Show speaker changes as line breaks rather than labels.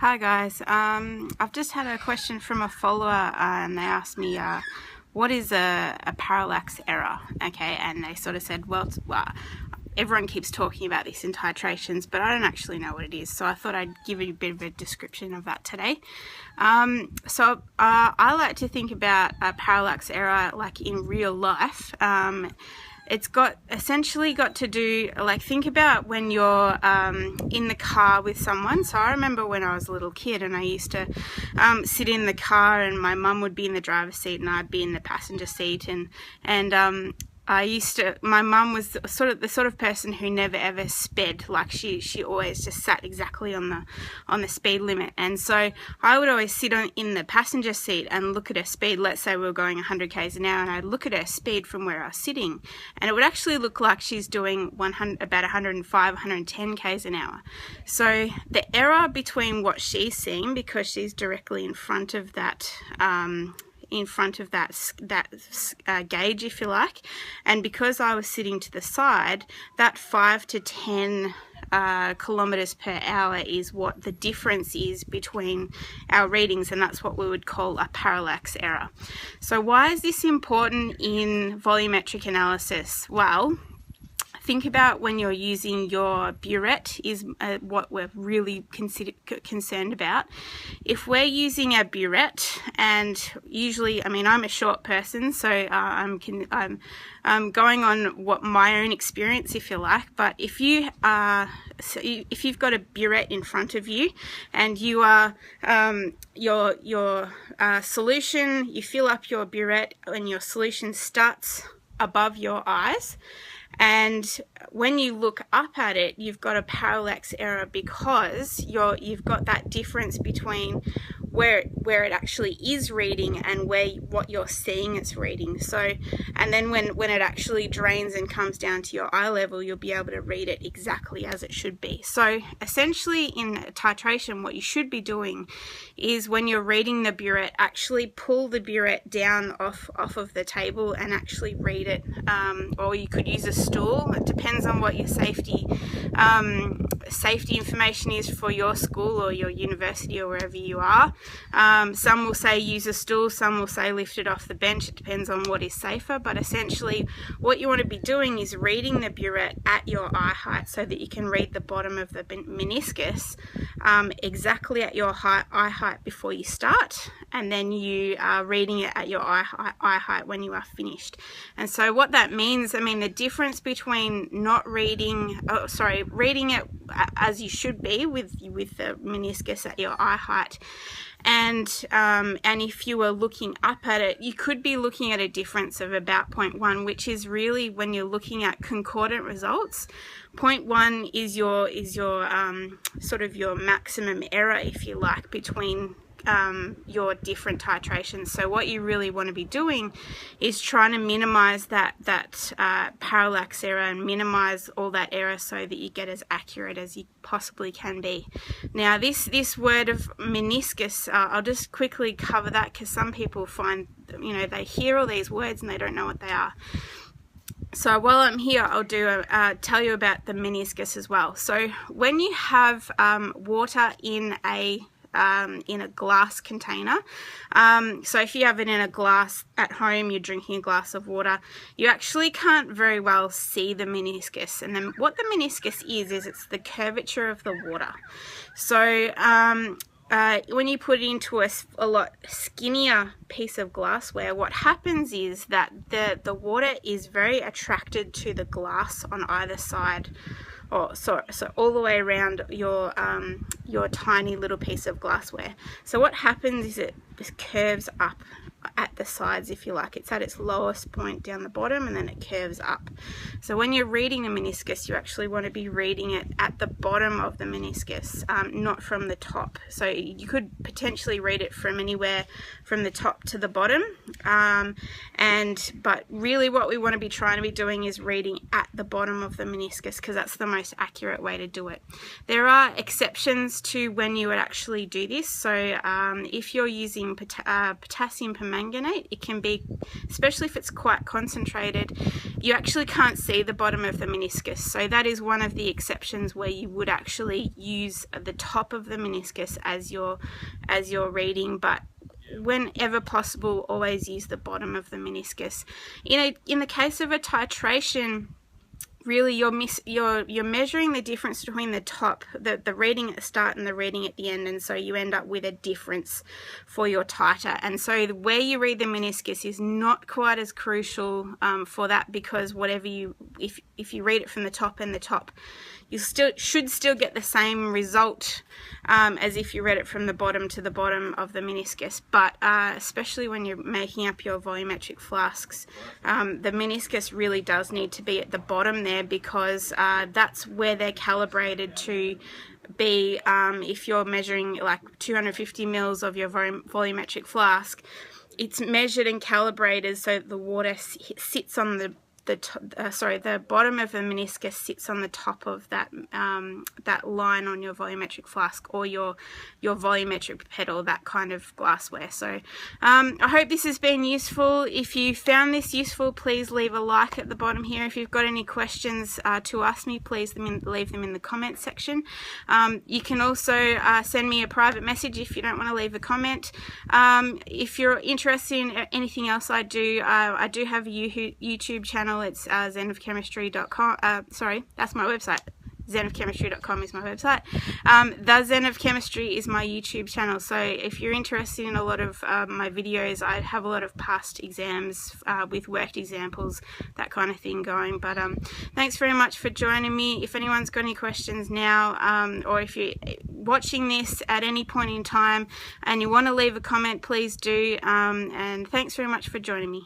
Hi guys, I've just had a question from a follower and they asked me what is a parallax error, okay, and they sort of said, well, everyone keeps talking about this in titrations, but I don't actually know what it is, so I thought I'd give you a bit of a description of that today. I like to think about a parallax error like in real life. It's essentially got to do, like, think about when you're in the car with someone. So I remember when I was a little kid and I used to sit in the car and my mum would be in the driver's seat and I'd be in the passenger seat, and my mum was the sort of person who never ever sped. Like she always just sat exactly on the speed limit, and so I would always sit in the passenger seat and look at her speed. Let's say we were going 100 k's an hour, and I'd look at her speed from where I was sitting, and it would actually look like she's doing about 105, 110 k's an hour. So the error between what she's seeing, because she's directly in front of that gauge, if you like, and because I was sitting to the side, that 5 to 10 kilometers per hour is what the difference is between our readings, and that's what we would call a parallax error. So why is this important in volumetric analysis? Well, think about when you're using your burette is what we're really concerned about. If we're using a burette, and usually, I mean, I'm a short person, so I'm going on what my own experience, if you like. But if you've got a burette in front of you, and you are your solution, you fill up your burette, and your solution starts above your eyes. And when you look up at it, you've got a parallax error because you've got that difference between where it actually is reading and what you're seeing it's reading. So, and then when it actually drains and comes down to your eye level, you'll be able to read it exactly as it should be. So essentially in titration, what you should be doing is, when you're reading the burette, actually pull the burette down off of the table and actually read it, or you could use a stool. It depends on what your safety information is for your school or your university or wherever you are. Some will say use a stool, some will say lift it off the bench. It depends on what is safer, but essentially what you want to be doing is reading the burette at your eye height so that you can read the bottom of the meniscus exactly at your eye height before you start, and then you are reading it at your eye height when you are finished. And so what that means, I mean, the difference between reading it as you should be with the meniscus at your eye height, and if you were looking up at it, you could be looking at a difference of about 0.1, which is really, when you're looking at concordant results, 0.1 is your sort of your maximum error, if you like, between your different titrations. So what you really want to be doing is trying to minimize that parallax error and minimize all that error so that you get as accurate as you possibly can be. Now this word of meniscus, I'll just quickly cover that, because some people find, they hear all these words and they don't know what they are. So while I'm here, I'll tell you about the meniscus as well. So when you have water in a glass container, so if you have it in a glass at home, you're drinking a glass of water, you actually can't very well see the meniscus. And then what the meniscus is it's the curvature of the water. So when you put it into a lot skinnier piece of glassware, what happens is that the water is very attracted to the glass on either side. So all the way around your tiny little piece of glassware. So what happens is it just curves up at the sides, if you like. It's at its lowest point down the bottom, and then it curves up. So when you're reading the meniscus, you actually want to be reading it at the bottom of the meniscus, not from the top. So you could potentially read it from anywhere from the top to the bottom, but really what we want to be trying to be doing is reading at the bottom of the meniscus, because that's the most accurate way to do it. There are exceptions to when you would actually do this. So if you're using potassium permanganate, permanganate. It can be, especially if it's quite concentrated, you actually can't see the bottom of the meniscus. So that is one of the exceptions where you would actually use the top of the meniscus as your reading, but whenever possible, always use the bottom of the meniscus. In the case of a titration, really you're measuring the difference between the top, the reading at the start and the reading at the end, and so you end up with a difference for your titer. And so where you read the meniscus is not quite as crucial for that, because whatever if you read it from the top and the top, you should still get the same result as if you read it from the bottom to the bottom of the meniscus. But especially when you're making up your volumetric flasks, the meniscus really does need to be at the bottom there, because that's where they're calibrated to be. If you're measuring like 250 mils of your volumetric flask, it's measured and calibrated so that the water sits on the bottom of the meniscus sits on the top of that that line on your volumetric flask or your volumetric pedal, that kind of glassware. So I hope this has been useful. If you found this useful, please leave a like at the bottom here. If you've got any questions to ask me, please leave them in the comments section. You can also send me a private message if you don't want to leave a comment. If you're interested in anything else I do have a YouTube channel. It's zenofchemistry.com. Sorry, that's my website. zenofchemistry.com is my website. The Zen of Chemistry is my YouTube channel. So if you're interested in a lot of my videos, I have a lot of past exams with worked examples, that kind of thing going. But thanks very much for joining me. If anyone's got any questions now, or if you're watching this at any point in time and you want to leave a comment, please do. And thanks very much for joining me.